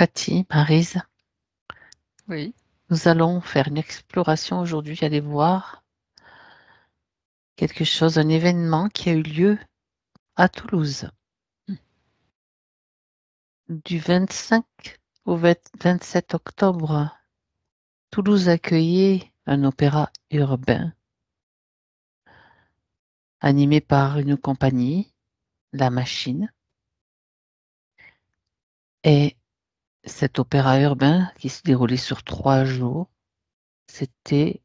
Cathy, Maryse, Oui. nous allons faire une exploration aujourd'hui, aller voir quelque chose, un événement qui a eu lieu à Toulouse. Du 25 au 27 octobre, Toulouse accueillait un opéra urbain animé par une compagnie, La Machine. Et cet opéra urbain qui se déroulait sur 3 jours, c'était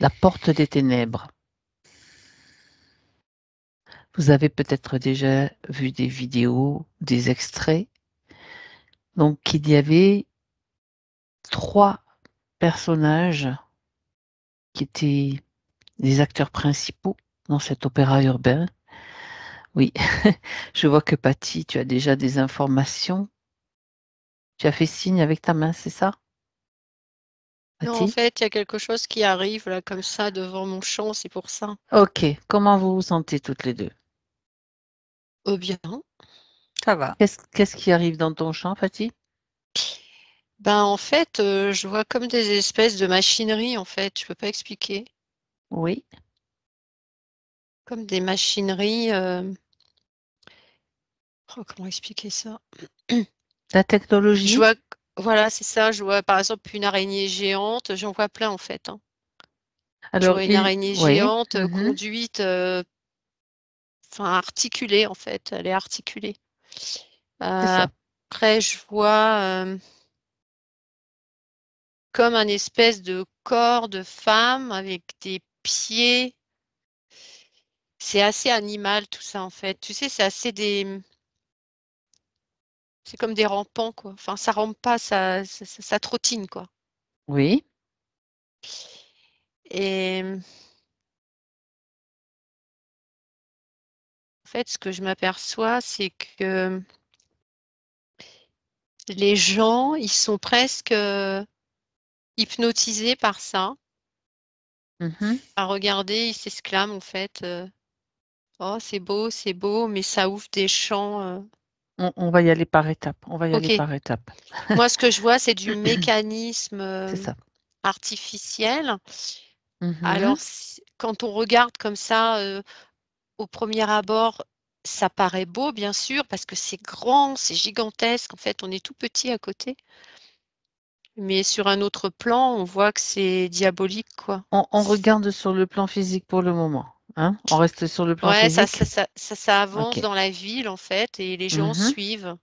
La Porte des Ténèbres. Vous avez peut-être déjà vu des vidéos, des extraits. Donc, il y avait 3 personnages qui étaient les acteurs principaux dans cet opéra urbain. Oui, je vois que Patty, tu as déjà des informations. Tu as fait signe avec ta main, c'est ça, Non, en Patty? fait, il y a quelque chose qui arrive là comme ça devant mon champ, c'est pour ça. Ok, comment vous vous sentez toutes les deux? Bien. Ça va. Qu'est-ce qui arrive dans ton champ, Patty? Ben, en fait, je vois comme des espèces de machinerie, en fait, je peux pas expliquer. Oui, Comme des machineries, oh, comment expliquer ça? la Je technologie. vois, voilà, c'est ça, je vois par exemple une araignée géante, j'en vois plein en fait, hein. Je Alors, vois une araignée oui, géante conduite, enfin articulée en fait, elle est articulée. c'est ça. Après, je vois comme un espèce de corps de femme avec des pieds. C'est assez animal tout ça en fait. Tu sais, c'est comme des rampants quoi. Enfin, ça rampe pas, ça trottine quoi. Oui, Et en fait, ce que je m'aperçois, c'est que les gens, ils sont presque hypnotisés par ça. mhm. À regarder, ils s'exclament en fait, oh c'est beau, mais ça ouvre des champs. On va y aller par étapes. On va y aller Ok. par étapes. Moi, ce que je vois, c'est du mécanisme C'est ça. artificiel. Mhm. Alors, quand on regarde comme ça, au premier abord, ça paraît beau, bien sûr, parce que c'est grand, c'est gigantesque. En fait, on est tout petit à côté. Mais sur un autre plan, on voit que c'est diabolique, quoi. On regarde sur le plan physique pour le moment. Hein? On reste sur le plan Ouais, physique. ça avance Ok. dans la ville, en fait, et les gens Mhm. suivent.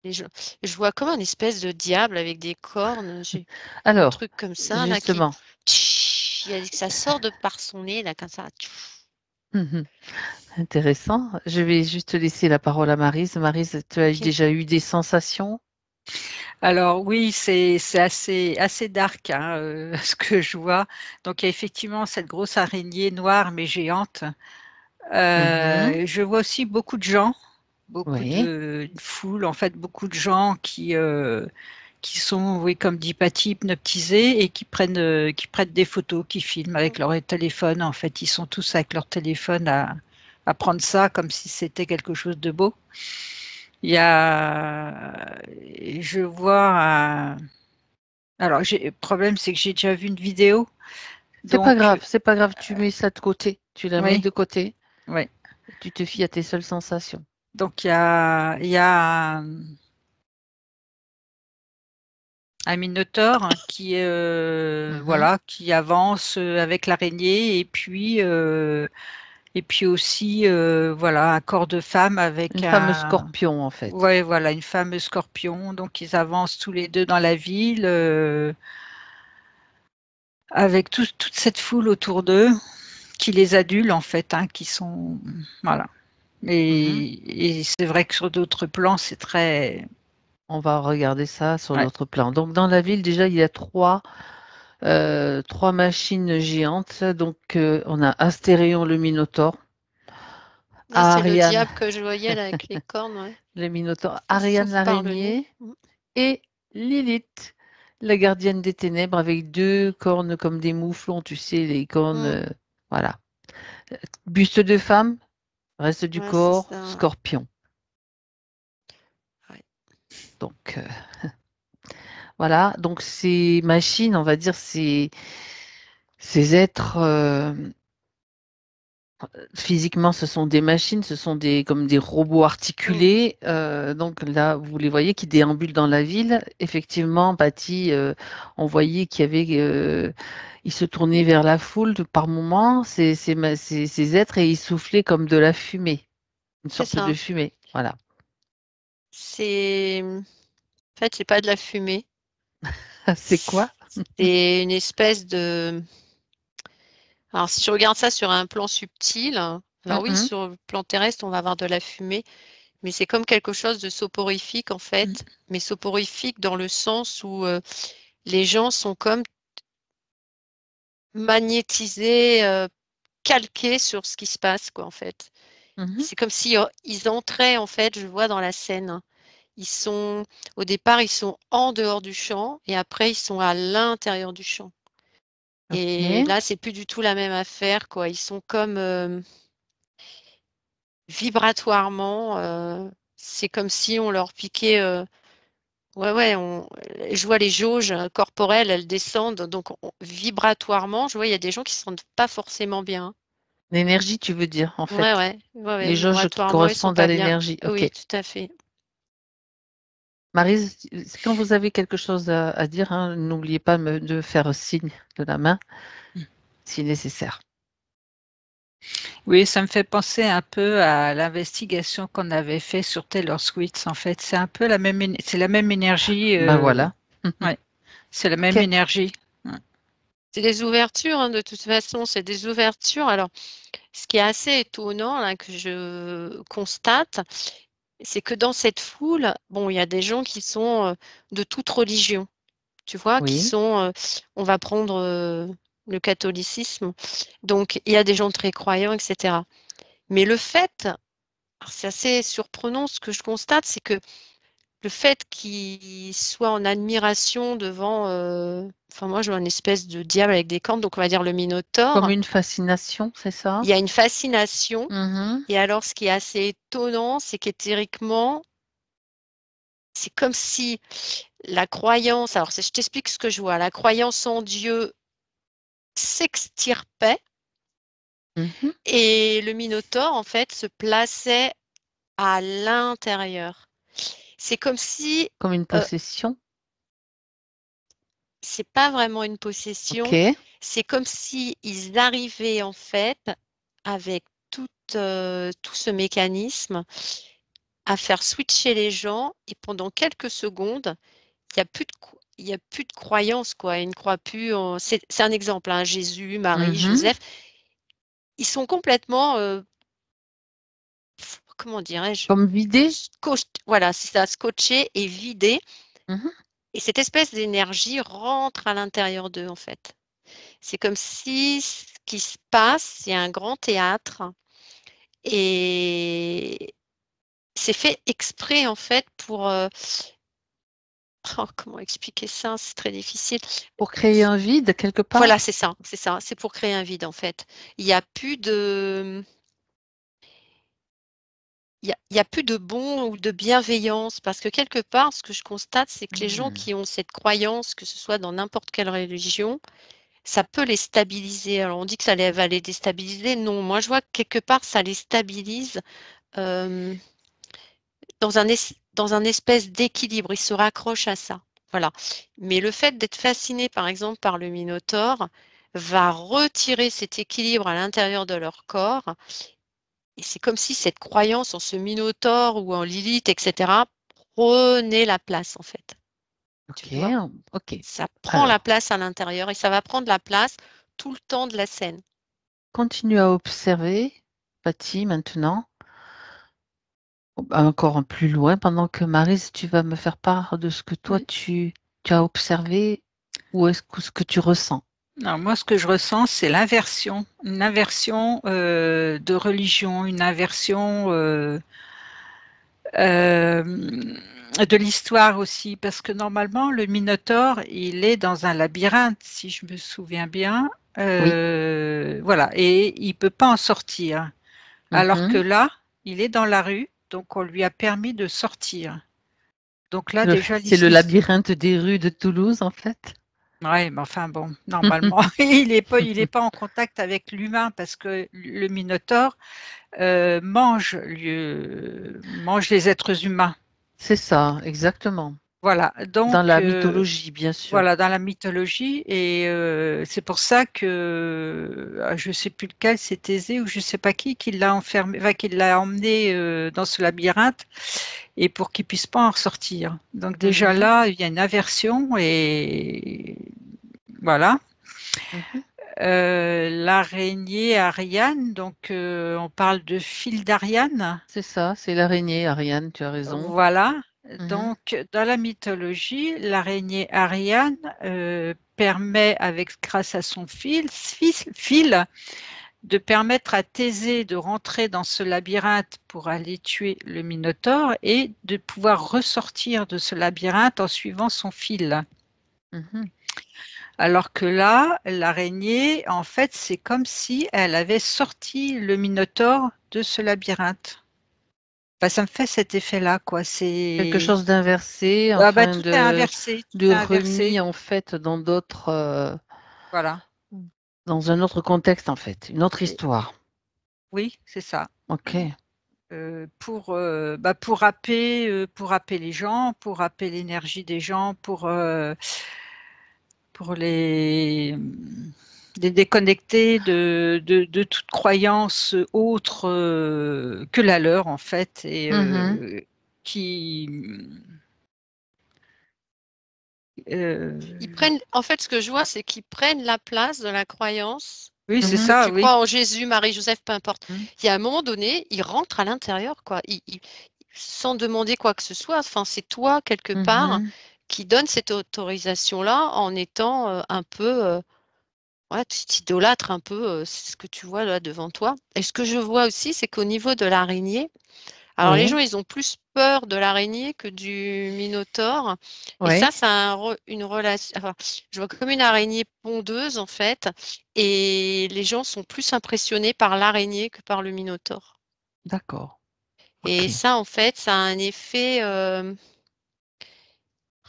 Les gens- Je vois comme un espèce de diable avec des cornes. J'ai un Alors, truc comme ça, là, qui... justement, Ça sort de par son nez, là, comme ça. mhm, intéressant. Je vais juste laisser la parole à Maryse. Maryse, tu as Ok. déjà eu des sensations? Alors oui, c'est assez dark hein, ce que je vois. Donc il y a effectivement cette grosse araignée noire mais géante. Mhm. Je vois aussi beaucoup de gens, beaucoup Oui, de une foule, en fait, beaucoup de gens qui sont, oui, comme dit Patty, hypnotisés et qui prennent des photos, qui filment avec leur téléphone. En fait, ils sont tous avec leur téléphone à prendre ça comme si c'était quelque chose de beau. Il y a, je vois, alors le problème c'est que j'ai déjà vu une vidéo, c'est pas donc grave, c'est pas grave. Tu mets ça de côté. Tu la mets oui, de côté. oui. Tu te fies à tes seules sensations. Donc il y a un minotaure qui, Mhm. voilà, qui avance avec l'araignée et puis aussi, voilà, un corps de femme avec Une femme un, scorpion, en fait. ouais, voilà, une femme scorpion. Donc ils avancent tous les deux dans la ville avec toute cette foule autour d'eux qui les adulent en fait, hein, qui sont, voilà. Mhm. Et c'est vrai que sur d'autres plans, c'est très, On va regarder ça sur ouais, l'autre plan. Donc, dans la ville, déjà, il y a trois machines géantes. Donc, on a Astérion le Minotaure, Ah, c'est le Ariane, diable que je voyais, là, avec les cornes, ouais. le Minotaure, Ça Ariane s'ouvre par le nez. l'araignée et Lilith, la gardienne des ténèbres, avec 2 cornes comme des mouflons, tu sais, les cornes, Mm. voilà. Buste de femme, reste du Ouais, c'est corps, ça. scorpion. Ouais. Donc, voilà. Donc, ces machines, on va dire, ces êtres, physiquement, ce sont des machines, ce sont comme des robots articulés. Donc là, vous les voyez qui déambulent dans la ville. Effectivement, Patty, on voyait qu'il y avait, ils se tournaient vers la foule par moments, ces êtres, et ils soufflaient comme de la fumée, une C'est sorte de ça. fumée. Voilà. En fait, c'est pas de la fumée. C'est quoi? C'est une espèce de... Alors, si tu regardes ça sur un plan subtil, alors oui, Mhm. sur le plan terrestre, on va avoir de la fumée, mais c'est comme quelque chose de soporifique, en fait, mais soporifique dans le sens où les gens sont comme magnétisés, calqués sur ce qui se passe, quoi, en fait. Mhm. C'est comme si ils entraient, en fait, je vois dans la scène. Au départ, ils sont en dehors du champ et après, ils sont à l'intérieur du champ. Et Ok. là, c'est plus du tout la même affaire, quoi. Ils sont comme vibratoirement, c'est comme si on leur piquait. Ouais, je vois les jauges corporelles, elles descendent. Donc, vibratoirement, je vois, il y a des gens qui ne se sentent pas forcément bien. L'énergie, tu veux dire, en Ouais, fait. ouais, ouais, ouais, Les jauges qui vibratoirement, ils sont correspondent à pas bien. l'énergie. Ok. Oui, tout à fait. Maryse, quand vous avez quelque chose à dire, hein, n'oubliez pas de faire signe de la main si nécessaire. Oui, ça me fait penser un peu à l'investigation qu'on avait fait sur Taylor Swift. En fait, c'est un peu c'est la même énergie. Ben voilà. Ouais, c'est la même Ok. énergie. Ouais. C'est des ouvertures, hein, de toute façon, c'est des ouvertures. Alors, ce qui est assez étonnant, là, que je constate, c'est que dans cette foule, bon, il y a des gens qui sont de toute religion, tu vois, Oui. on va prendre le catholicisme, donc il y a des gens très croyants, etc. Mais le fait, alors c'est assez surprenant ce que je constate, c'est que le fait qu'ils soient en admiration devant, enfin moi je vois une espèce de diable avec des cornes, donc on va dire le Comme Minotaure, une fascination, c'est ça? il y a une fascination. Mhm. Et alors, ce qui est assez étonnant, c'est qu'éthériquement, c'est comme si la croyance, alors je t'explique ce que je vois, la croyance en Dieu s'extirpait Mhm. et le Minotaure, en fait, se plaçait à l'intérieur. C'est comme si, Comme une euh, possession. c'est pas vraiment une Ok. possession, c'est comme si ils arrivaient, en fait, avec tout ce mécanisme, à faire switcher les gens et pendant quelques secondes, il y a plus de croyance, quoi. Ils ne croient plus en c'est un exemple, hein, Jésus, Marie, Mhm. Joseph. Ils sont complètement, comment dirais-je? Comme vidé. Voilà, c'est ça, scotchés et vidés Mhm. et cette espèce d'énergie rentre à l'intérieur d'eux, en fait. C'est comme si ce qui se passe, c'est un grand théâtre et c'est fait exprès, en fait, pour, comment expliquer ça? C'est très difficile. Pour créer un vide quelque Voilà, part. c'est ça, c'est pour créer un vide, en fait. Il y a plus de il y a plus de bon ou de bienveillance parce que quelque part, ce que je constate, c'est que les gens Hmm. qui ont cette croyance, que ce soit dans n'importe quelle religion, ça peut les stabiliser. Alors on dit que va les déstabiliser. Non, moi je vois que quelque part ça les stabilise, hem, dans un espèce d'équilibre. Ils se raccrochent à ça, voilà. Mais le fait d'être fasciné, par exemple, par le Minotaure, va retirer cet équilibre à l'intérieur de leur corps et c'est comme si cette croyance en ce Minotaure ou en Lilith et cetera prenait la place, en fait. Tu Ok. vois? Ok. Ça prend la Alors, place à l'intérieur et ça va prendre la place tout le temps de la scène. continue à observer, Patty, maintenant. Encore en plus loin, pendant que Maryse, tu vas me faire part de ce que toi, Oui. tu as observé ou est-ce que ce que tu ressens. Alors moi, ce que je ressens, c'est l'inversion, une inversion de religion, une inversion de l'histoire aussi, parce que normalement, le Minotaure, il est dans un labyrinthe, si je me souviens bien. Oui. Voilà, et il peut pas en sortir. Alors que Mhm. là, il est dans la rue, donc on lui a permis de sortir. Donc là, C'est le, déjà, c'est le labyrinthe des rues de Toulouse, en fait. Ouais, mais enfin bon, normalement, il est pas en contact avec l'humain parce que le Minotaure mange les êtres humains. C'est ça, exactement. Voilà, Dans donc la mythologie, bien sûr. voilà, dans la mythologie, et c'est pour ça que je sais plus lequel, c'est Thésée ou je sais pas qui l'a enfermé, enfin, qui l'a emmené dans ce labyrinthe, et pour qu'il puisse pas en ressortir. Donc déjà Mhm, là, il y a une aversion, et voilà. mhm. L'araignée Ariane, donc on parle de fil d'Ariane. C'est ça, c'est l'araignée, Ariane, tu as raison. Voilà. Mhm, Donc, dans la mythologie, l'araignée Ariane permet, grâce à son fil, de permettre à Thésée de rentrer dans ce labyrinthe pour aller tuer le Minotaure et de pouvoir ressortir de ce labyrinthe en suivant son fil. mhm. Alors que là, l'araignée, en fait, c'est comme si elle avait sorti le Minotaure de ce labyrinthe. Bah, ça me fait cet effet-là, quoi. Quelque chose d'inversé, Ah bah, enfin tout est inversé, tout de est remis inversé. en fait dans d'autres, Voilà. dans un autre contexte en fait, une autre Et- histoire. oui, c'est ça. Ok, Pour happer les gens, pour happer l'énergie des gens, pour les déconnecter de toute croyance autre que la leur, en fait, et mhm. qui... Ils prennent, en fait, ce que je vois, c'est qu'ils prennent la place de la croyance. oui, c'est Mhm, Ceux ça, qui oui. croient en Jésus, Marie, Joseph, peu importe. mhm. Il y a un moment donné, ils rentrent à l'intérieur, quoi. Sans demander quoi que ce soit. Enfin, c'est toi, quelque part, Mhm. qui donne cette autorisation-là en étant un peu, ouais, tu t'idolâtres un peu, c'est ce que tu vois là devant toi. Et ce que je vois aussi, c'est qu'au niveau de l'araignée, alors les Oui, gens, ils ont plus peur de l'araignée que du minotaure. Et oui, ça une relation. Enfin, je vois comme une araignée pondeuse en fait. Et les gens sont plus impressionnés par l'araignée que par le minotaure. d'accord. Et Ok. ça, en fait, ça a un effet.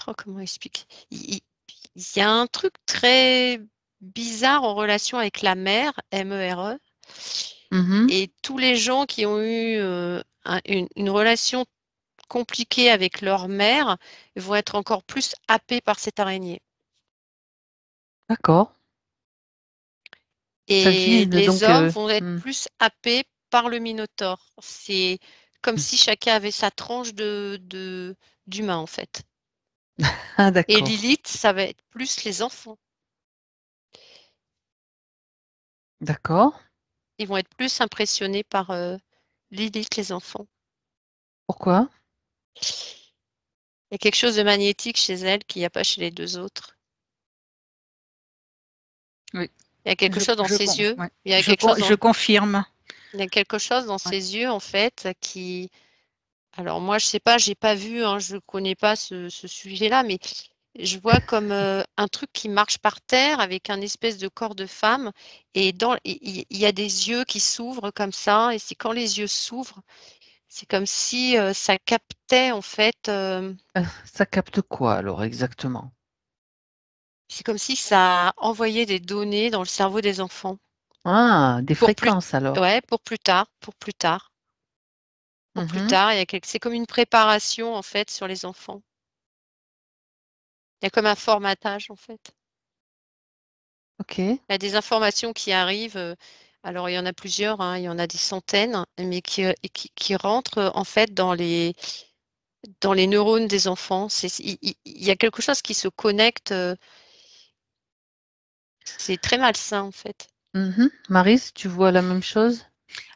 Oh, comment expliquer? Il y a un truc très bizarre en relation avec la mer, MERE. Mhm. Et tous les gens qui ont eu une relation compliquée avec leur mère vont être encore plus happés par cette araignée. D'accord. Ça vient Et les donc. hommes vont être plus happés par le minotaure. C'est comme si chacun avait sa tranche d'humain, en fait. Ah, Et d'accord. Lilith, ça va être plus les enfants. D'accord. Ils vont être plus impressionnés par Lilith, les enfants. Pourquoi? Il y a quelque chose de magnétique chez elle qu'il n'y a pas chez les deux autres. Oui. Il y a quelque chose dans ses yeux. Ouais. Il y a quelque chose Je confirme. il y a quelque chose dans Ouais. ses yeux, en fait, qui... Alors moi, je sais pas, j'ai pas vu, hein, je connais pas ce sujet-là, mais je vois comme un truc qui marche par terre avec un espèce de corps de femme et il y a des yeux qui s'ouvrent comme ça et c'est quand les yeux s'ouvrent, c'est comme si ça captait en fait, Ça capte quoi alors exactement? c'est comme si ça envoyait des données dans le cerveau des enfants Ah, des pour plus, fréquences alors. ouais, pour plus tard, pour plus Mhm. tard. C'est comme une préparation en fait sur les enfants. Il y a comme un formatage en fait. Ok. Il y a des informations qui arrivent. Alors, il y en a plusieurs, hein, il y en a des centaines, mais qui rentrent en fait dans les neurones des enfants. Il y a quelque chose qui se connecte. C'est très malsain en fait. Mhm. Maryse, tu vois la même chose?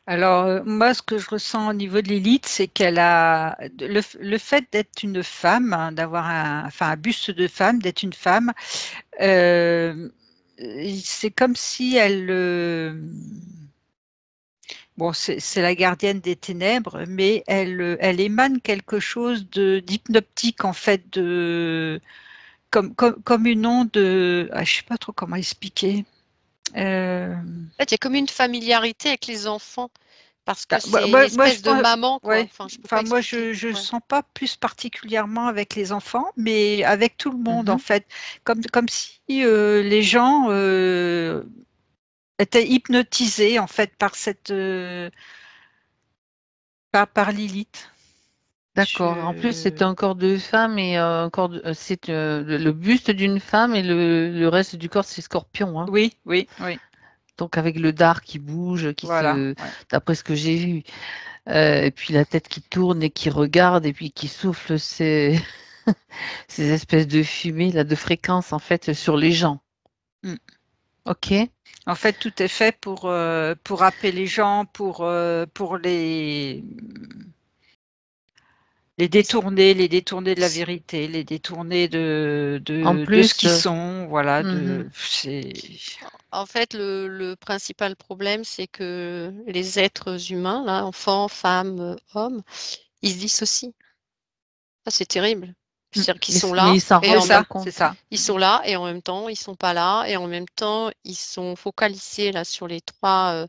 Alors, moi, ce que je ressens au niveau de l'élite, c'est qu'elle a le fait d'être une femme, hein, d'avoir un buste de femme, d'être une femme, euh, c'est comme si elle, bon, c'est la gardienne des ténèbres, mais elle émane quelque chose d'hypnotique, en fait, comme une onde, je sais pas trop comment expliquer. Euh, En fait, il y a comme une familiarité avec les enfants. Parce que Bah, c'est une moi, je espèce de pense, maman, quoi. ouais. Enfin, je peux pas Enfin, moi, je expliquer. le Ouais. sens pas plus particulièrement avec les enfants, mais avec tout le monde, en Mhm. fait. Comme si les gens étaient hypnotisés, en fait, par par Lilith. D'accord. En plus, c'est Je... un corps de femme et c'est le buste d'une femme et le reste du corps, c'est scorpion, hein. Oui, oui, oui. Donc avec le dard qui bouge, Voilà. Ouais. d'après ce que j'ai vu, et puis la tête qui tourne et qui regarde et puis qui souffle ces espèces de fumée là, de fréquences en fait sur les gens. Mm. Ok. En fait, tout est fait pour happer les gens, pour les détourner de la vérité, les détourner En de ce plus, qu'ils sont, voilà, mhm, En fait, le principal problème, c'est que les êtres humains, là, enfants, femmes, hommes, ils se dissocient. Ça, c'est terrible. C'est-à-dire qu'ils sont mais là ils s'en et rendent en c'est pas même ça, c'est compte. ça. ils sont là et en même temps, ils sont pas là et en même temps, ils sont focalisés là sur les trois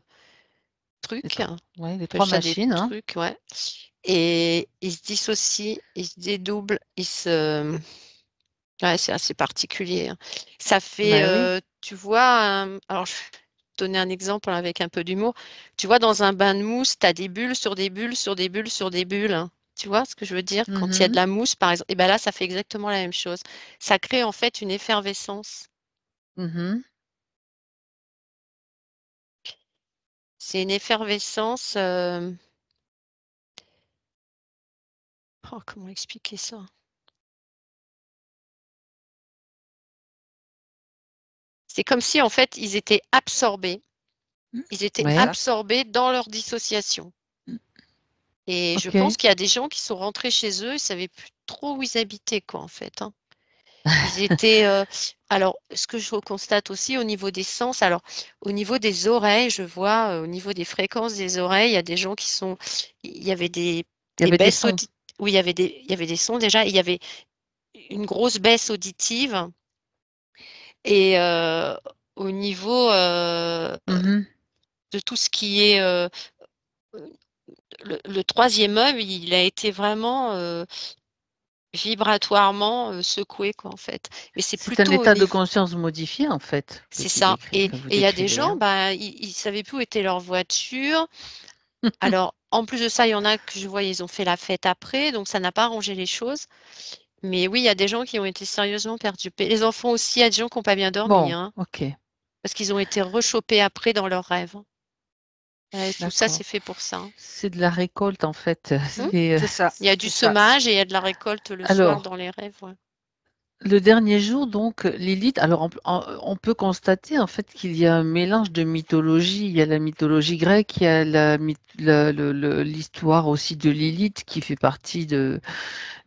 trucs. Ouais, les On appelle trois ça des machines, hein. trucs, ouais. Et ils se dissocient, ils se dédoublent, ouais, c'est assez particulier, hein. Ça fait, Bah oui. tu vois, alors je vais te donner un exemple avec un peu d'humour. Tu vois, dans un bain de mousse, tu as des bulles sur des bulles sur des bulles sur des bulles, hein. Tu vois ce que je veux dire? Quand il y a de Mhm, la mousse, par exemple, et ben là, ça fait exactement la même chose. Ça crée en fait une effervescence. mhm. C'est une effervescence, oh, comment expliquer ça? C'est comme si en fait, ils étaient absorbés. Ils étaient C'est Ouais. ça. absorbés dans leur dissociation. Et je pense Ok. qu'il y a des gens qui sont rentrés chez eux, ils savaient plus trop où ils habitaient, quoi, en fait, hein. Ils étaient, alors ce que je constate aussi au niveau des sens, alors au niveau des oreilles, je vois, au niveau des fréquences des oreilles, il y a des gens qui sont il y avait Il y des avait des baisses sons. oui, il y avait des sons déjà, il y avait une grosse baisse auditive et au niveau, Mhm. de tout ce qui est, le 3e œil, il a été vraiment, vibratoirement, secoué quoi, en fait. Mais c'est C'est un plutôt au état de niveau conscience modifié en fait c'est ça que vous et il y a des décrivez, gens, hein. bah, ils savaient plus où était leur voiture. Alors, en plus de ça, il y en a que je vois, ils ont fait la fête après, donc ça n'a pas arrangé les choses. Mais oui, il y a des gens qui ont été sérieusement perturbés. Les enfants aussi, il y a des gens qui ont pas bien dormi, Bon, hein, ok, parce qu'ils ont été rechopés après dans leurs rêves, hein. Tout ça, c'est d'accord. fait pour ça, hein. C'est de la récolte en fait. Mmh. C'est ça, Il y a du c'est ça. semage et il y a de la récolte le soir Alors, dans les rêves, ouais. le dernier jour, donc, Lilith, alors on peut constater en fait qu'il y a un mélange de mythologie. Il y a la mythologie grecque, il y a l'histoire aussi de Lilith qui fait partie de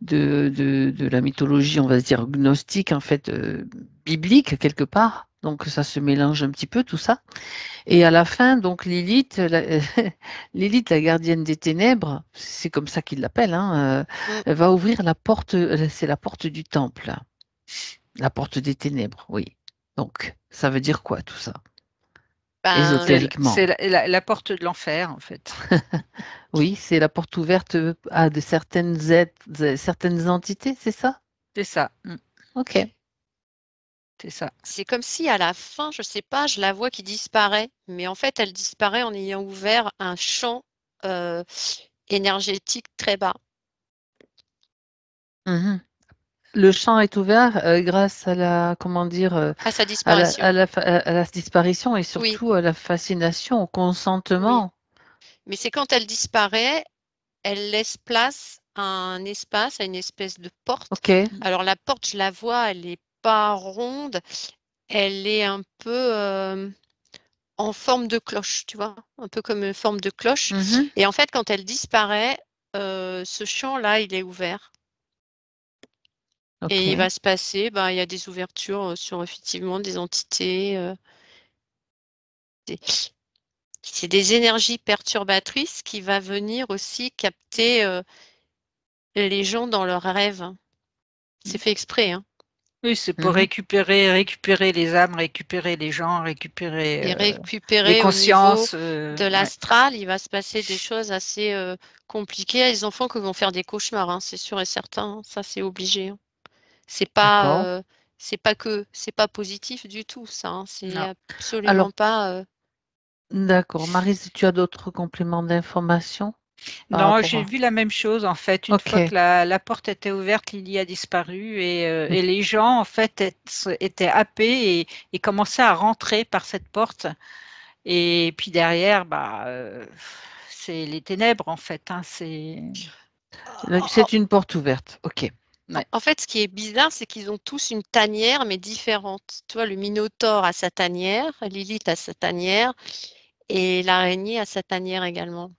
la mythologie, on va se dire, gnostique, en fait, biblique quelque part. Donc ça se mélange un petit peu tout ça. Et à la fin, donc Lilith, Lilith, la gardienne des ténèbres, c'est comme ça qu'ils l'appellent, hein, Mmh. elle va ouvrir la porte, c'est la porte du temple. La porte des ténèbres, oui. Donc, ça veut dire quoi tout ça? Ben, Ésotériquement. C'est la porte de l'enfer, en fait. Oui, c'est la porte ouverte à de certaines entités, c'est ça? C'est ça. Ok. C'est ça. c'est comme si à la fin, je sais pas, je la vois qui disparaît, mais en fait, elle disparaît en ayant ouvert un champ, heu, énergétique très bas. Mhm. Le champ est ouvert grâce à la, comment dire, À sa disparition. à la disparition et Oui, surtout à la fascination, au oui, consentement. mais c'est quand elle disparaît, elle laisse place à un espace, à une espèce de porte. Ok. Alors la porte, je la vois, elle est pas ronde, elle est un peu, en forme de cloche, tu vois? Un peu comme une forme de cloche Mhm. et en fait, quand elle disparaît, ce champ-là, il est ouvert et il Ok. va se passer, ben, il y a des ouvertures, sur effectivement des entités, des c'est des énergies perturbatrices qui va venir aussi capter, les gens dans leurs rêves. C'est fait exprès, hein. Oui, c'est pour Mhm. récupérer les âmes, récupérer les gens, Et récupérer les récupérer au niveau consciences. de Ouais. l'astral, il va se passer des choses assez compliquées. Il y a des enfants qui vont faire des cauchemars, hein, c'est sûr et certain. Ça, c'est obligé, hein. D'accord. C'est pas positif du tout, ça, hein. C'est Non. absolument Alors, pas. d'accord. Maryse, tu as d'autres compléments d'information par Non, rapport j'ai à... vu la même chose en fait. Une fois que Ok, la porte était ouverte, Lily a disparu et les gens en fait étaient happés et commençaient à rentrer par cette porte. Et puis derrière, c'est les ténèbres en fait, hein, c'est donc, En, c'est une porte ouverte. Ok. ouais. en fait, ce qui est bizarre, c'est qu'ils ont tous une tanière, mais différente. Tu vois, le Minotaure a sa tanière, Lilith a sa tanière, et l'araignée a sa tanière également.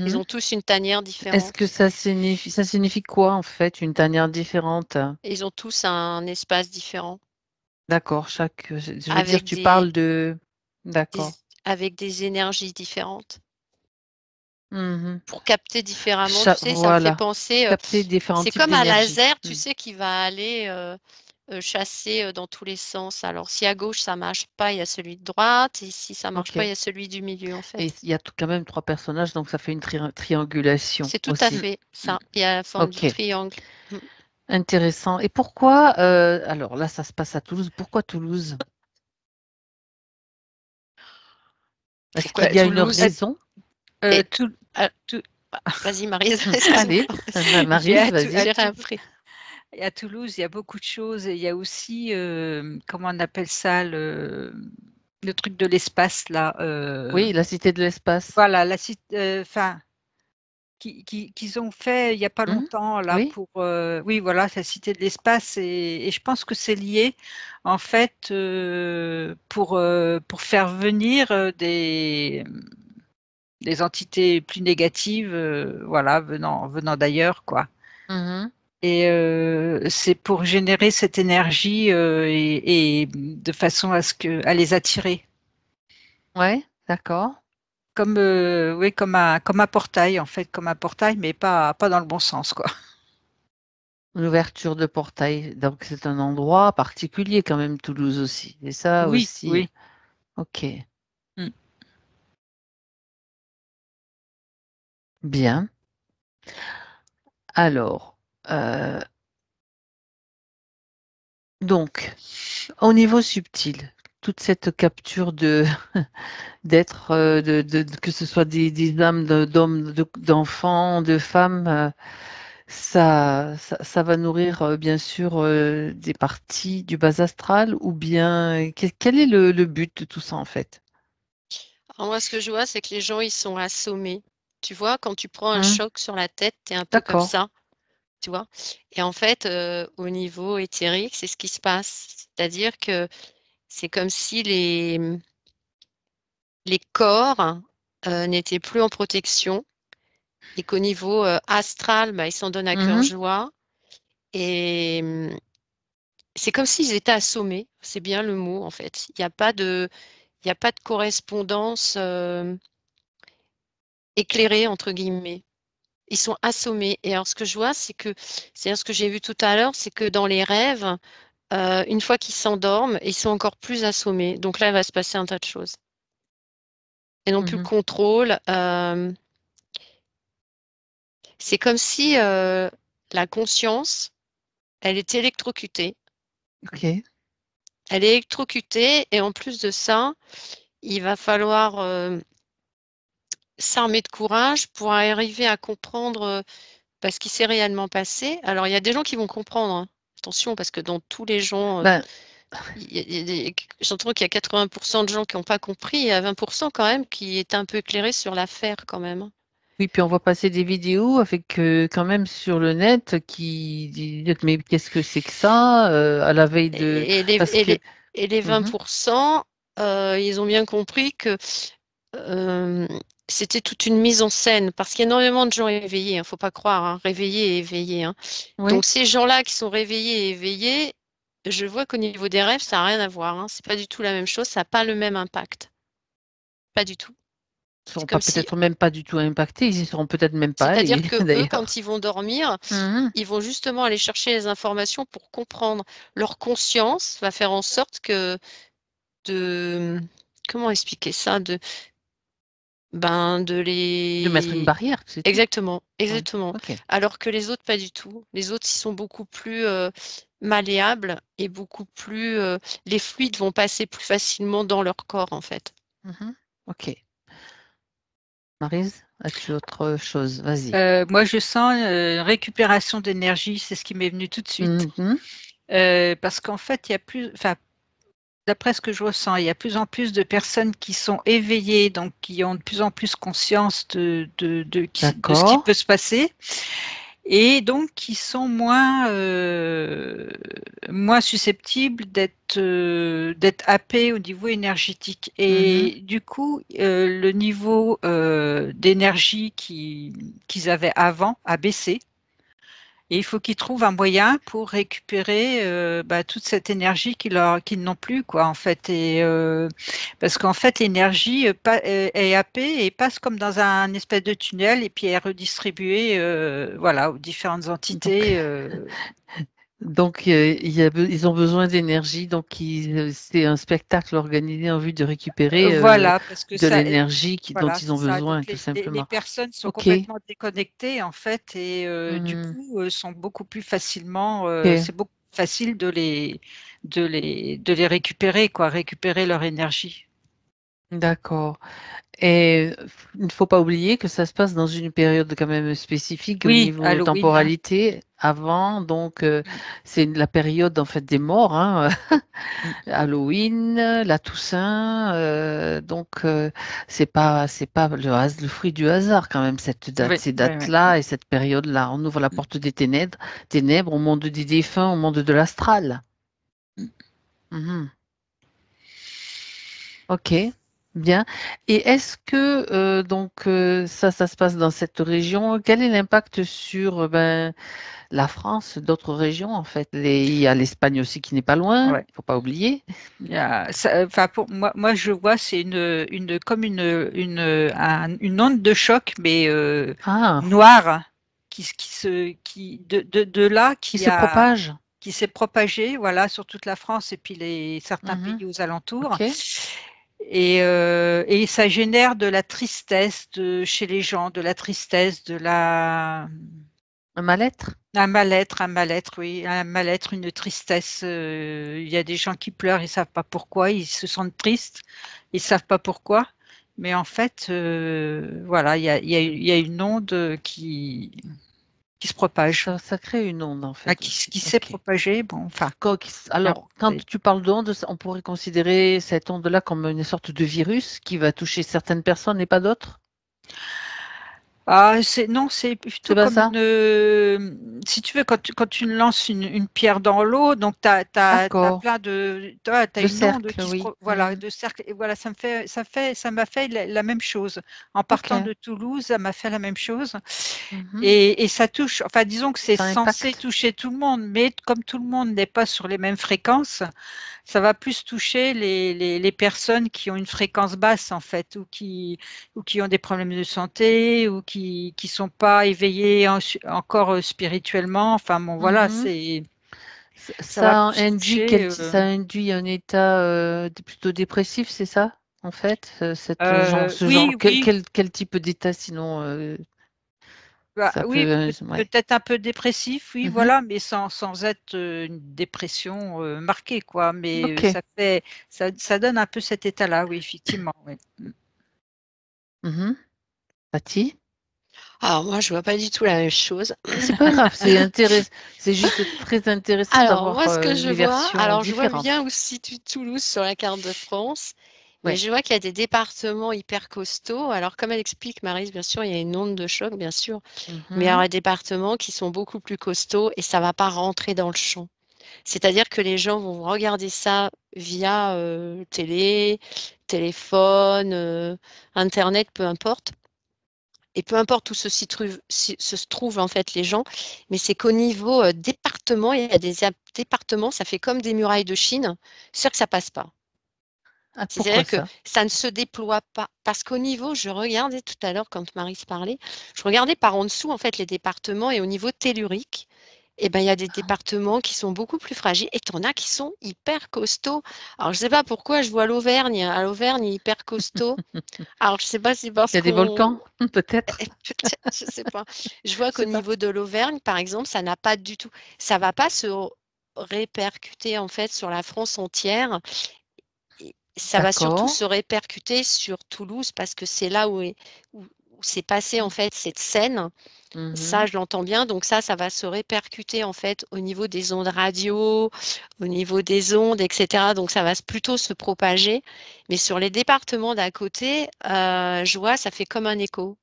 Ils Mhm. ont tous une tanière Est-ce que différente. ça signifie quoi en fait, une tanière différente? Et ils ont tous un espace différent, D'accord, je veux dire, avec tu parles de... des, D'accord. avec des énergies différentes. Mhm. Pour capter différemment, tu sais, ça me fait Voilà, penser, capter différents c'est types comme un d'énergie. laser, tu Mm. sais, qui va aller chasser dans tous les sens. Alors, si à gauche ça marche pas, il y a celui de droite, et si ça marche Ok. pas, il y a celui du milieu, en Et fait. il y a quand même 3 personnages, donc ça fait une triangulation C'est tout à aussi. Mm, fait mm. ça. Il y a la forme du Ok, triangle. Mm. intéressant. Et pourquoi, alors là, ça se passe à Toulouse. Pourquoi Toulouse? Est-ce Pourquoi qu'il y a une Toulouse? raison? Et Tout, ah, tout- vas-y, Maryse, Allez, excuse-moi, j'ai Maryse, vas-y. j'ai appris. à Toulouse, il y a beaucoup de choses. Et il y a aussi, comment on appelle ça, le truc de l'espace là. Oui, la cité de l'espace. Voilà, la site, enfin, qu'ils ont fait il n'y a pas Mhm. longtemps là Oui. pour, oui, voilà, la cité de l'espace et je pense que c'est lié en fait pour faire venir des entités plus négatives, voilà, venant d'ailleurs, quoi. Mhm. Et c'est pour générer cette énergie et de façon à les attirer. Ouais, d'accord. Comme, oui, comme un portail, en fait, comme un portail, mais pas dans le bon sens, quoi. L'ouverture de portail. Donc, c'est un endroit particulier quand même, Toulouse aussi. Et ça Oui, aussi. oui. Ok, Mm. bien. Alors, euh, donc, au niveau subtil, toute cette capture de d'être, que ce soit des âmes d'hommes, d'enfants, de femmes, ça va nourrir bien sûr des parties du bas astral ou bien quel est le but de tout ça en fait? Alors moi, ce que je vois, c'est que les gens, ils sont assommés. Tu vois, quand tu prends un Hein. choc sur la tête, tu es un peu comme D'accord. ça, tu vois? Et en fait, au niveau éthérique, c'est ce qui se passe. C'est-à-dire que c'est comme si les corps, n'étaient plus en protection et qu'au niveau, astral, bah, ils s'en donnent à cœur Mhm, joie et c'est comme s'ils étaient assommés, c'est bien le mot, en fait. Il y a pas de correspondance, «éclairée» entre guillemets. Ils sont assommés et alors ce que je vois, c'est-à-dire ce que j'ai vu tout à l'heure, c'est que dans les rêves, une fois qu'ils s'endorment, ils sont encore plus assommés. Donc là, il va se passer un tas de choses. Ils n'ont plus le mhm. contrôle, c'est comme si, la conscience, elle est électrocutée. Ok. Elle est électrocutée et en plus de ça, il va falloir, s'armer de courage pour arriver à comprendre, ce qui s'est réellement passé. Alors il y a des gens qui vont comprendre, hein. Attention parce que dans tous les gens, Ben, il y a des j'entends qu'il y a 80 de gens qui ont pas compris, il y a 20 quand même qui étaient un peu éclairés sur l'affaire quand même, hein. oui, puis on voit passer des vidéos avec quand même sur le net qui disent mais qu'est-ce que c'est que ça à la veille de Et les parce et que les et les 20 Mhm. ils ont bien compris que, hem, c'était toute une mise en scène parce qu'il y a énormément de gens éveillés, hein, faut pas croire, hein, réveillés et éveillés, hein. Oui. Donc ces gens-là qui sont réveillés et éveillés, je vois qu'au niveau des rêves, ça a rien à voir, hein. C'est pas du tout la même chose, ça a pas le même impact. Pas du tout. Ils seront C'est pas comme si peut-être même pas du tout impactés, ils y seront peut-être même pas c'est-à-dire allés qu'eux, d'ailleurs. quand ils vont dormir, Mmh. ils vont justement aller chercher les informations pour comprendre. Leur conscience va faire en sorte que de comment expliquer ça? De De mettre une les barrière, c'est tout. exactement, Ouais. exactement. OK. Alors que les autres, pas du tout. Les autres, ils sont beaucoup plus, malléables et beaucoup plus, les fluides vont passer plus facilement dans leur corps, en fait. Mmh. OK. Maryse, as-tu autre chose? Vas-y. Moi, je sens récupération d'énergie, c'est ce qui m'est venu tout de suite. Mmh. Parce qu'en fait, il y a plus, enfin, d'après ce que je ressens, il y a plus en plus de personnes qui sont éveillées, donc qui ont de plus en plus conscience de ce qui D'accord. peut se passer, et donc qui sont moins susceptibles d'être happés au niveau énergétique. Mmh. Et du coup, le niveau d'énergie qu'ils avaient avant a baissé. Et il faut qu'ils trouvent un moyen pour récupérer toute cette énergie qu'ils n'ont plus, quoi, en fait. Et, parce qu'en fait, l'énergie est happée et passe comme dans un espèce de tunnel et puis est redistribuée voilà, aux différentes entités. Donc ils ont besoin d'énergie, donc c'est un spectacle organisé en vue de récupérer, Voilà, parce que de ça, l'énergie dont voilà, ils c'est ont ça. besoin, Donc tout les simplement. personnes sont OK. complètement déconnectées, en fait, et du Mmh. coup, sont beaucoup plus facilement, OK. c'est beaucoup plus facile de les récupérer, quoi, récupérer leur énergie. D'accord. Et il ne faut pas oublier que ça se passe dans une période quand même spécifique au Oui, niveau Halloween, hein. temporalité. Avant, donc, Mm, c'est la période en fait des morts, hein, mm. Halloween, la Toussaint, donc c'est pas le fruit du hasard quand même cette date, Oui, ces oui, oui. dates-là et cette période-là. On ouvre la Mm, porte des ténèbres au monde des défunts, au monde de l'astral. mm. Mhm. OK, bien. Et est-ce que donc ça se passe dans cette région? Quel est l'impact sur la France, d'autres régions en fait? Il y a l'Espagne aussi qui n'est pas loin, Ouais. il ne faut pas oublier. Enfin, pour moi, je vois, c'est comme une onde de choc, mais Ah, noire, de là, qui se propage. qui s'est propagée, voilà, sur toute la France et puis certains Mhm. pays aux alentours. OK. Et ça génère de la tristesse chez les gens, de la tristesse, Un mal-être? un mal-être, oui, un mal-être, une tristesse. Il y a des gens qui pleurent, ils ne savent pas pourquoi, ils se sentent tristes, ils ne savent pas pourquoi. Mais en fait, voilà, il y a une onde qui se propage, Ça crée une onde en fait aussi. qui s'est OK. propagée. Bon, enfin, Alors, quand tu parles d'onde, on pourrait considérer cette onde-là comme une sorte de virus qui va toucher certaines personnes et pas d'autres? ah, non, c'est C'est plutôt pas comme ça? si tu veux, quand tu lances une pierre dans l'eau, donc tu as D'accord. plein t'as De une onde cercle, qui oui. voilà, Mmh. de cercle, et voilà, ça m'a fait la même chose. En partant OK. de Toulouse, ça m'a fait la même chose. Mmh. Et ça touche, enfin, disons que c'est Ça censé impacte. toucher tout le monde, mais comme tout le monde n'est pas sur les mêmes fréquences, ça va plus toucher les personnes qui ont une fréquence basse, en fait, ou qui ont des problèmes de santé, ou qui sont pas éveillés encore spirituellement. Enfin, bon, voilà, Mmh. ça va Ça plus induit toucher. ça induit un état, plutôt dépressif, c'est ça, en fait? Cette genre ce genre Oui, oui. quel type d'état sinon, Bah, ça oui, peut, ouais. peut-être un peu dépressif, oui, Mmh. voilà, mais sans être une dépression marquée, quoi. Mais OK. ça donne un peu cet état-là, oui, effectivement. Oui. Mm. Mmh. Paty? Alors moi, je vois pas du tout la même chose. C'est pas grave, c'est juste très intéressant Alors d'avoir, moi, ce que je les vois, versions alors je vois bien différentes. où se situe Toulouse sur la carte de France, mais Ouais. je vois qu'il y a des départements hyper costauds. Alors comme elle explique, Maryse, bien sûr, il y a une onde de choc, bien sûr, mais il y Mmh. aura des départements qui sont beaucoup plus costauds et ça va pas rentrer dans le champ. C'est-à-dire que les gens vont regarder ça via, télé, téléphone, internet, peu importe. Et peu importe où se trouvent en fait les gens, mais c'est qu'au niveau, département, il y a des départements, ça fait comme des murailles de Chine, c'est sûr que ça passe pas. Ah, pourquoi C'est-à-dire que ça? ça ne se déploie pas. Parce qu'au niveau, je regardais tout à l'heure quand Marie se parlait, je regardais par en dessous, en fait, les départements et au niveau tellurique, et ben, il y a des départements qui sont beaucoup plus fragiles et tu en as qui sont hyper costauds. Alors, je sais pas pourquoi je vois l'Auvergne. À l'Auvergne, hyper costaud. Alors, je sais pas si c'est Il y parce a des qu'on volcans, peut-être? peut-être, je sais pas. Je vois Je qu'au sais pas. niveau de l'Auvergne, par exemple, ça n'a pas du tout ça va pas se répercuter, en fait, sur la France entière. Et ça va surtout D'accord. se répercuter sur Toulouse parce que c'est là où s'est passé en fait cette scène. Ça, Mmh. je l'entends bien. Donc ça va se répercuter en fait au niveau des ondes radio, au niveau des ondes, etc. Donc ça va plutôt se propager. Mais sur les départements d'à côté, je vois, ça fait comme un écho.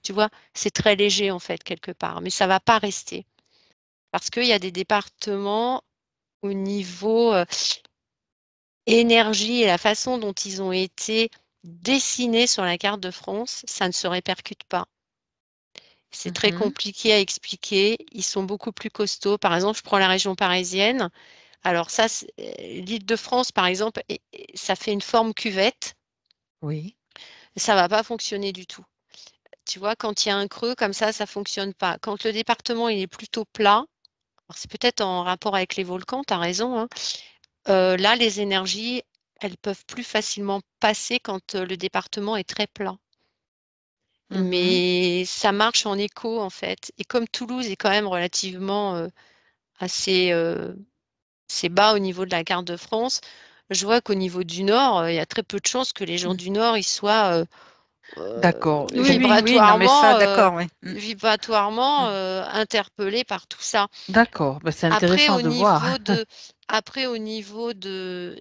Tu vois, c'est très léger en fait quelque part, mais ça va pas rester. Parce qu'il y a des départements au niveau énergie et la façon dont ils ont été dessinés sur la carte de France, ça ne se répercute pas. C'est très Mmh. compliqué à expliquer. Ils sont beaucoup plus costauds. Par exemple, je prends la région parisienne. Alors ça, l'Île-de-France, par exemple, ça fait une forme cuvette. Oui. Ça va pas fonctionner du tout. Tu vois, quand il y a un creux comme ça fonctionne pas. Quand le département il est plutôt plat, alors c'est peut-être en rapport avec les volcans, tu as raison, hein. Là, les énergies, elles peuvent plus facilement passer quand, le département est très plat. Mmh. Mais ça marche en écho, en fait, et comme Toulouse est quand même relativement, assez, assez bas au niveau de la carte de France, je vois qu'au niveau du nord, il y a très peu de chances que les gens Mmh. du nord, ils soient, D'accord. Oui, oui, oui, non, mais ça, vibratoirement, d'accord, oui. Mmh. interpellés par tout ça. D'accord, bah, c'est Après intéressant au de voir. niveau de après au niveau de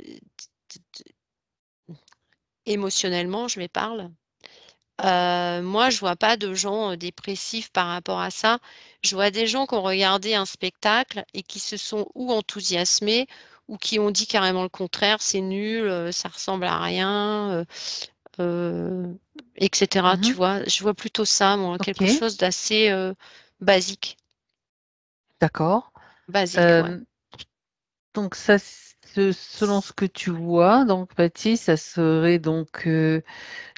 émotionnellement, je vais parle. Moi, je vois pas de gens, dépressifs par rapport à ça. Je vois des gens qui ont regardé un spectacle et qui se sont ou enthousiasmés ou qui ont dit carrément le contraire: «C'est nul, ça ressemble à rien», et cetera, tu Mmh. vois? Je vois plutôt ça moi, quelque OK, chose d'assez, basique. d'accord. Basique, ouais. Hem, donc ça, selon ce que tu vois, donc Baptiste, ça serait donc,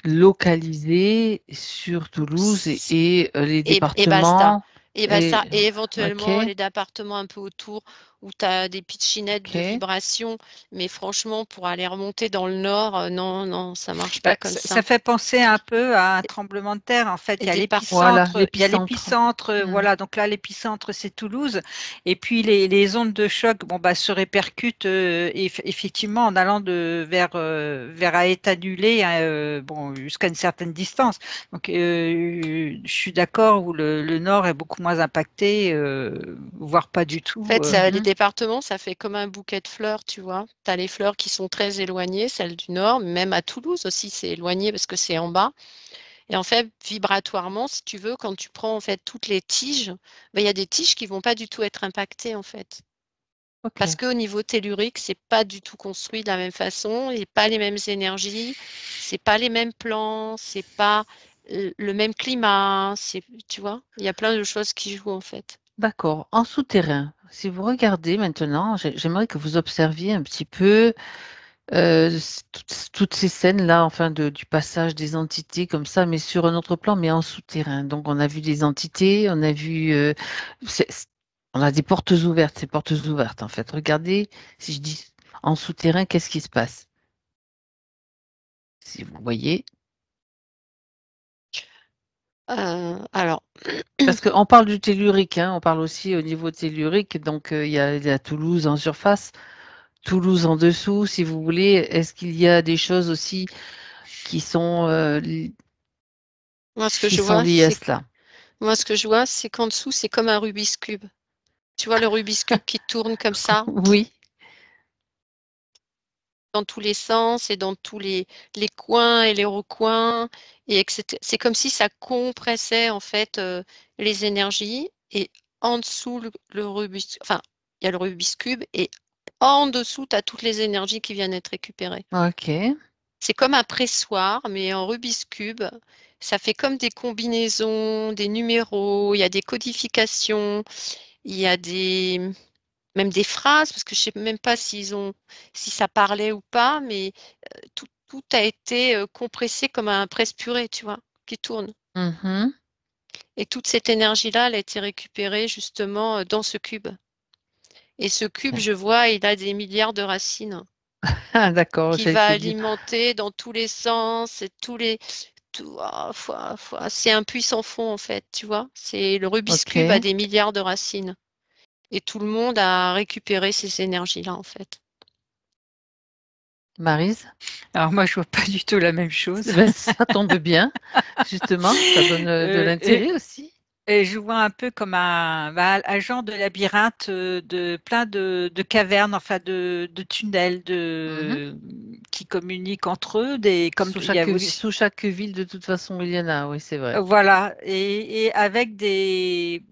localisé sur Toulouse et les Et basta. départements Et et basta, et OK, éventuellement les départements un peu autour où tu as des pitchinettes de OK. vibrations, mais franchement pour aller remonter dans le nord, non, non, ça marche Bah, pas comme ça ça. fait penser un peu à un tremblement de terre. En fait, Et des parts Voilà, il y a l'épicentre. l'épicentre, Mmh. voilà. Donc là, l'épicentre, c'est Toulouse. Et puis les ondes de choc, bon, bah, se répercutent effectivement en allant vers à état annulé, hein, bon, jusqu'à une certaine distance. Donc, je suis d'accord où le nord est beaucoup moins impacté, voire pas du en tout. fait, ça les Mmh. départements, ça fait comme un bouquet de fleurs, tu vois? Tu as les fleurs qui sont très éloignées, celles du nord, même à Toulouse aussi, c'est éloigné parce que c'est en bas. Et en fait, vibratoirement, si tu veux, quand tu prends en fait toutes les tiges, bah, il y a des tiges qui vont pas du tout être impactées en fait. Parce OK. qu'au niveau tellurique, c'est pas du tout construit de la même façon et pas les mêmes énergies, c'est pas les mêmes plans, c'est pas le même climat, c'est tu vois? Il y a plein de choses qui jouent en fait. D'accord. En souterrain, si vous regardez maintenant, j'aimerais que vous observiez un petit peu, toutes ces scènes-là, enfin du passage des entités comme ça, mais sur un autre plan, mais en souterrain. Donc on a vu des entités, on a vu, on a des portes ouvertes, ces portes ouvertes en fait. Regardez, si je dis en souterrain, qu'est-ce qui se passe? Si vous voyez? Alors Parce qu'on parle du tellurique, hein, on parle aussi au niveau tellurique, donc il y a Toulouse en surface, Toulouse en dessous, si vous voulez. Est-ce qu'il y a des choses aussi qui sont, moi ce que qui je sont vois, liées à c'est cela? moi ce que je vois, c'est qu'en dessous, c'est comme un Rubik's cube. Tu vois le Rubik's cube qui tourne comme ça? Oui, Dans tous les sens et dans tous les coins et les recoins et c'est comme si ça compressait en fait, les énergies et en dessous le Rubik's enfin, il y a le Rubik's cube et en dessous, tu as toutes les énergies qui viennent être récupérées. OK. C'est comme un pressoir, mais en Rubik's cube. Ça fait comme des combinaisons, des numéros, il y a des codifications, il y a des même des phrases, parce que je sais même pas si ça parlait ou pas, mais tout a été compressé comme un presse-purée, tu vois, qui tourne. Mmh. Et toute cette énergie-là, elle a été récupérée justement dans ce cube. Et ce cube, je vois, il a des milliards de racines Ah d'accord, qui j'allais va te dire. alimenter dans tous les sens et c'est un puits sans fond en fait, tu vois. C'est le Rubik's Cube a OK. des milliards de racines et tout le monde a récupéré ces énergies-là en fait. Maryse? Alors moi, je vois pas du tout la même chose. Ben, ça tombe bien, justement, ça donne, de Et l'intérêt aussi. je vois un peu comme un genre de labyrinthe, de plein de cavernes, enfin de tunnels Mmh. qui communiquent entre eux, des comme il y a aussi Sous chaque ville, de toute façon, il y en a, oui, c'est vrai. voilà et avec des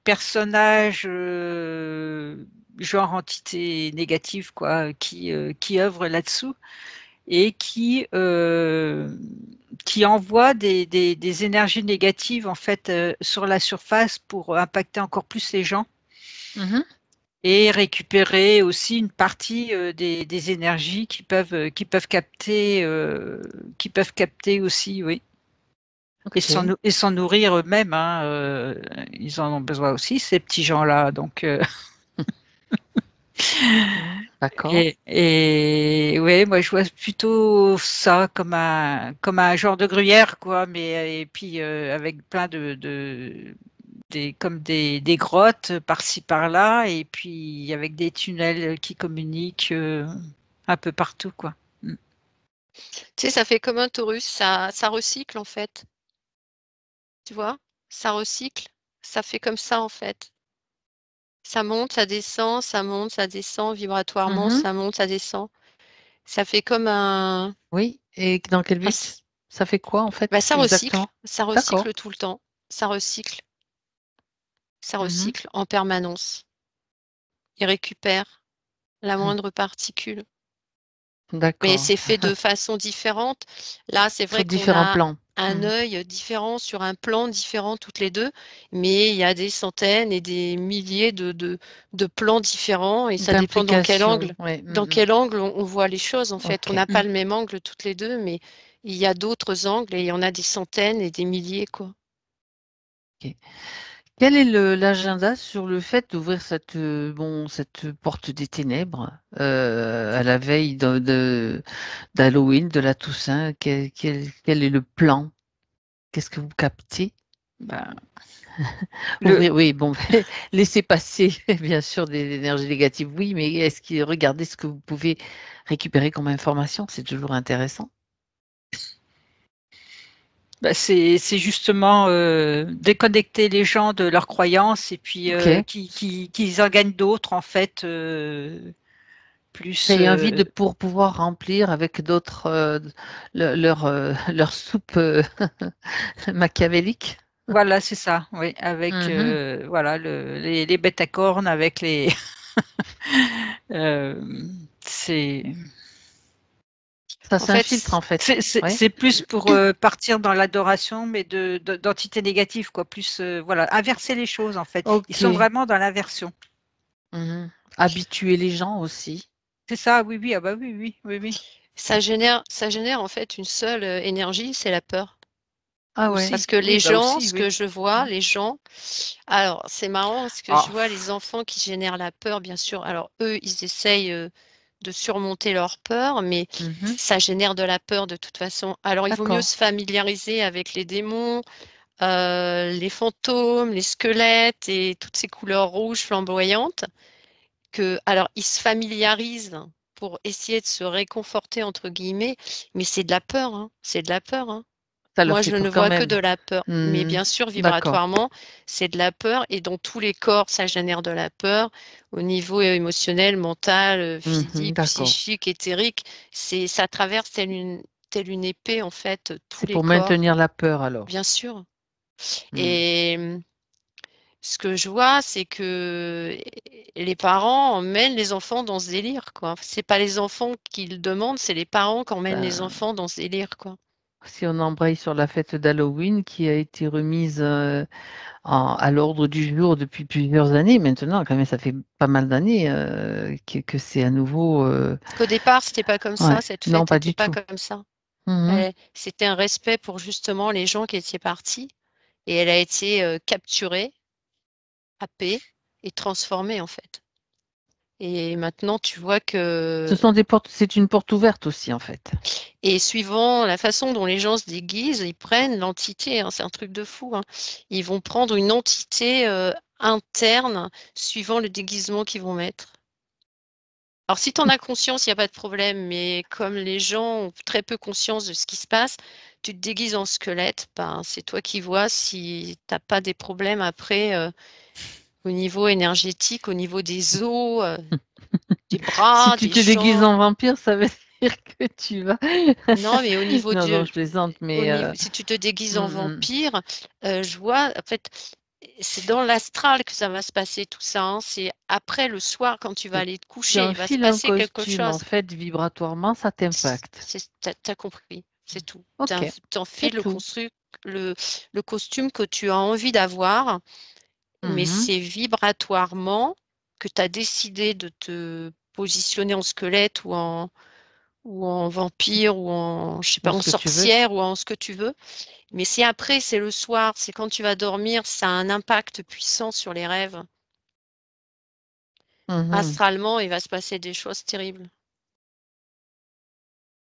personnages, genre entités négatives quoi, qui œuvrent là-dessous et qui envoie des énergies négatives en fait sur la surface pour impacter encore plus les gens Mmh. et récupérer aussi une partie des énergies qui peuvent capter aussi, oui. OK, Et s'en nourrir eux-mêmes, hein, ils en ont besoin aussi, ces petits gens-là. Donc, d'accord. et ouais, moi je vois plutôt ça comme un genre de gruyère, quoi, mais et puis avec plein comme des grottes par-ci par-là, et puis avec des tunnels qui communiquent un peu partout, quoi. Mm. Tu sais, ça fait comme un torus, ça recycle en fait, tu vois? Ça recycle, ça fait comme ça en fait. Ça monte, ça monte, ça descend vibratoirement, Mmh. ça monte, ça descend. Ça fait comme un Oui, et dans quel un but? s Ça fait quoi, en fait, bah, exactement? ça D'accord. recycle tout le temps. Ça Mmh. recycle en permanence. Il récupère la Mmh. moindre particule. Mais D'accord. c'est fait de façon différente. Là, c'est Sur vrai qu'on différents a plans. un Mmh. œil différent sur un plan différent toutes les 2, mais il y a des centaines et des milliers de plans différents et ça dépend D'implication, ouais. dans Mmh. quel angle on voit les choses, en fait. On OK. n'a pas le même angle toutes les 2, mais il y a d'autres angles et il y en a des centaines et des milliers, quoi. OK. Quel est l'agenda sur le fait d'ouvrir cette porte des ténèbres, à la veille d'Halloween, de la Toussaint? Quel est le plan? Qu'est-ce que vous captez? Ben, le, Ouvrir, oui, bon, laisser passer bien sûr des énergies négatives, oui, mais est-ce que regardez ce que vous pouvez récupérer comme information, c'est toujours intéressant. bah, c'est justement déconnecter les gens de leurs croyances et puis OK. qu'ils en gagnent d'autres en fait, plus. Créer un vide pour pouvoir remplir avec d'autres, leur soupe, machiavélique. Voilà, c'est ça, oui, avec Mmh. voilà les bêtes à cornes, avec les euh, c'est Ça En fait, s'infiltre en fait. Ouais. c'est plus pour partir dans l'adoration, mais d'entités négatives, quoi. Plus voilà, inverser les choses en fait. Ils sont OK. vraiment dans l'inversion. Mmh. Habituer les gens aussi. C'est ça, oui, oui, ah bah oui, oui, oui, oui. ça génère en fait une seule énergie, c'est la peur. Ah ouais, Parce que oui, les bah gens, aussi, ce que oui. je vois, Mmh. les gens alors c'est marrant parce que je Ah, vois les enfants qui génèrent la peur, bien sûr. Alors eux, ils essayent, de surmonter leur peur, mais Mmh. ça génère de la peur de toute façon. Alors il vaut mieux D'accord. se familiariser avec les démons, les fantômes, les squelettes et toutes ces couleurs rouges flamboyantes alors ils se familiarisent pour essayer de «se réconforter» entre guillemets, mais c'est de la peur, hein, c'est de la peur, hein. Ça leur Moi, fait je ne peur quand vois que de même. la peur, mais Mmh. bien sûr, D'accord. vibratoirement, c'est de la peur et dans tous les corps, ça génère de la peur au niveau émotionnel, mental, Mmh. physique, D'accord. psychique, éthérique. Ça traverse telle une épée, en fait, tous C'est les pour corps, maintenir la peur alors? bien sûr Mmh. et ce que je vois, c'est que les parents emmènent les enfants dans ce délire, quoi. C'est pas les enfants qui le demandent, c'est les parents qui emmènent les Ben, enfants dans ce délire, quoi. si on embraye sur la fête d'Halloween qui a été remise à l'ordre du jour depuis plusieurs années maintenant, quand même, ça fait pas mal d'années que c'est à nouveau. Parce qu'au départ, c'était pas comme ça, Ouais, cette non, fête pas n'était du pas tout. comme ça. Mhm. C'était un respect pour justement les gens qui étaient partis et elle a été capturée, happée et transformée en fait. Et maintenant, tu vois que Ce sont des portes, c'est une porte ouverte aussi, en fait. et suivant la façon dont les gens se déguisent, ils prennent l'entité, hein, c'est un truc de fou, hein. Ils vont prendre une entité interne suivant le déguisement qu'ils vont mettre. Alors si tu en as conscience, il n'y a pas de problème, mais comme les gens ont très peu conscience de ce qui se passe, tu te déguises en squelette, ben, c'est toi qui vois si tu n'as pas des problèmes après au niveau énergétique, au niveau des os, des Si bras, tu des te déguises en jambes. vampire, ça veut dire que tu vas. Non, mais au niveau Non, non, de je plaisante, au mais. niveau si tu te déguises en Mm, vampire, je vois en fait, c'est dans l'astral que ça va se passer tout ça, hein. C'est après le soir quand tu vas mm. aller te Tu coucher, il va se enfiles un passer quelque costume, en chose. fait, vibratoirement, ça t'impacte. Tu as compris, c'est tout. Ok, Tu enfiles c'est tout. le costume que tu as envie d'avoir, mais Mhm. c'est vibratoirement que tu as décidé de te positionner en squelette ou en vampire ou en, je sais Ou pas, en ce que tu veux. sorcière ou en ce que tu veux. Mais c'est après, c'est le soir, c'est quand tu vas dormir, ça a un impact puissant sur les rêves. Mhm. Astralement, il va se passer des choses terribles.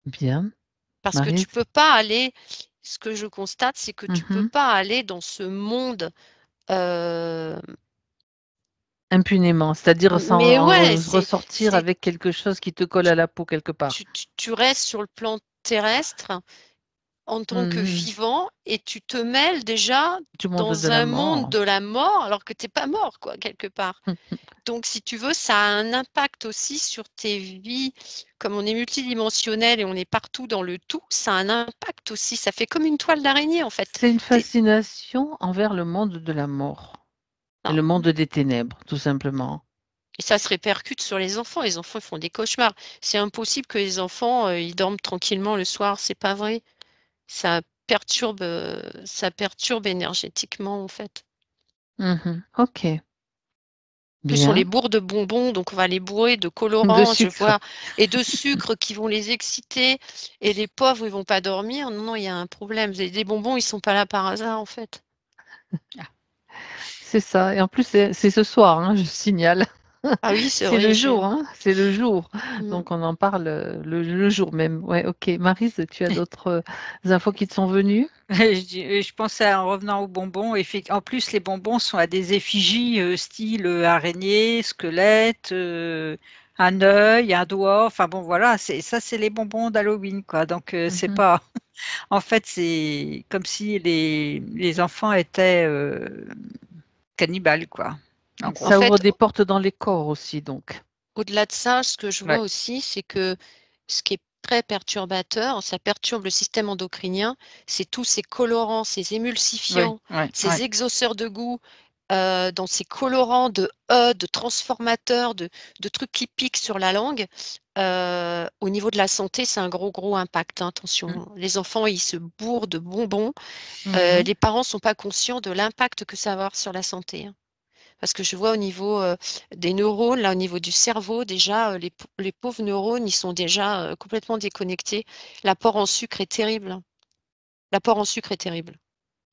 Bien, Parce que tu Maryse. peux pas aller, ce que je constate, c'est que tu peux Mhm. pas aller dans ce monde. euh, Impunément, c'est-à-dire mais sans ouais, ressortir avec quelque chose qui te colle tu, à la peau quelque part. tu restes sur le plan terrestre en tant que Mhm. vivant et tu te mêles déjà Du monde de dans la un monde mort. de la mort alors que tu n'es pas mort, quoi, quelque part. Donc, si tu veux, ça a un impact aussi sur tes vies. Comme on est multidimensionnel et on est partout dans le tout, ça a un impact aussi. Ça fait comme une toile d'araignée, en fait. C'est une fascination envers le monde de la mort et Non. le monde des ténèbres, tout simplement. Et ça se répercute sur les enfants. Les enfants ils font des cauchemars. C'est impossible que les enfants ils dorment tranquillement le soir. C'est pas vrai. Ça perturbe énergétiquement, en fait. Mhm. Ok, Plus on les bien. bourre de bonbons, donc on va les bourrer de De colorants, je sucre. vois, et de sucre qui vont les exciter, et les pauvres, ils vont pas dormir. Non, non, il y a un problème. Les bonbons, ils sont pas là par hasard, en fait. C'est ça. Et en plus, c'est ce soir, hein, je signale. Ah oui, c'est C'est vrai, le jour, hein, c'est le jour. Mm. Donc on en parle le jour même. Ouais, ok. Maryse, tu as d'autres infos qui te sont venues? Je pensais en revenant aux bonbons. En plus, les bonbons sont à des effigies style araignée, squelette, un œil, un doigt. Enfin bon, voilà, ça, c'est les bonbons d'Halloween, quoi. Donc c'est Mhm. pas. En fait, c'est comme si les enfants étaient cannibales, quoi. En gros. En Ça ouvre fait, des portes dans les corps aussi, donc. au-delà de ça, ce que je vois Ouais, aussi, c'est que ce qui est très perturbateur, ça perturbe le système endocrinien, c'est tous ces colorants, ces ouais, émulsifiants, ouais, ouais. ces exauceurs de goût, dans ces colorants de transformateurs, de trucs qui piquent sur la langue. Au niveau de la santé, c'est un gros, gros impact, hein, Mm. attention. Les enfants, ils se bourrent de bonbons. Mhm. Les parents ne sont pas conscients de l'impact que ça va avoir sur la santé, hein. Parce que je vois au niveau des neurones, là, au niveau du cerveau, déjà, les pauvres neurones, ils sont déjà complètement déconnectés. L'apport en sucre est terrible, hein. L'apport en sucre est terrible.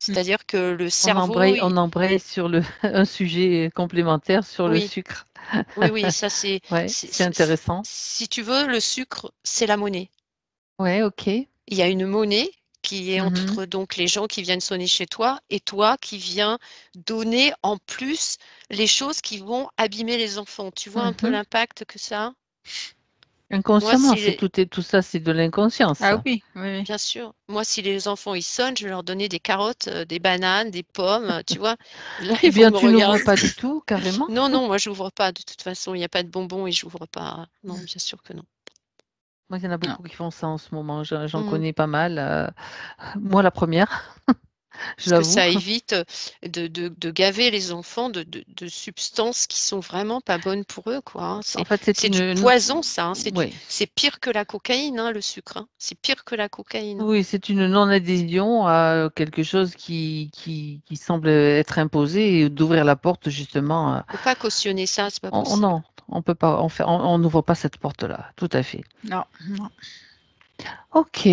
Mm. C'est-à-dire que le cerveau, On embraye sur un sujet complémentaire sur le oui, sucre. oui, oui, ça c'est, Ouais, c'est intéressant. si tu veux, le sucre, c'est la monnaie. Ouais, ok. Il y a une monnaie qui est Mhm. entre donc les gens qui viennent sonner chez toi et toi qui viens donner en plus les choses qui vont abîmer les enfants. Tu vois un peu Mhm. l'impact que ça a? Moi, Inconsciemment, si c'est tout ça, c'est de l'inconscience. Ah oui, oui, oui. bien sûr, moi, si les enfants ils sonnent, je vais leur donner des carottes, des bananes, des pommes, tu vois. Là, Eh ils vont bien, me tu n'ouvres regarder. pas du tout, carrément. Non, non, moi, j'ouvre pas. De toute façon, il n'y a pas de bonbons et j'ouvre pas. Non, bien sûr que non. Moi, il y en a Non. beaucoup qui font ça en ce moment. J'en Mm. connais pas mal. Moi, la première. Parce que J'avoue. ça évite, de gaver les enfants de substances qui sont vraiment pas bonnes pour eux, quoi, hein. En fait, c'est C'est du une poison ça, hein, oui. c'est pire que la cocaïne, hein, le sucre, hein. C'est pire que la cocaïne, hein. Oui, c'est une non-adhésion à quelque chose qui semble être imposé et d'ouvrir la porte justement à On peut pas cautionner ça, c'est pas on possible. non, on peut pas on n'ouvre pas cette porte-là, tout à fait. Non, non. OK.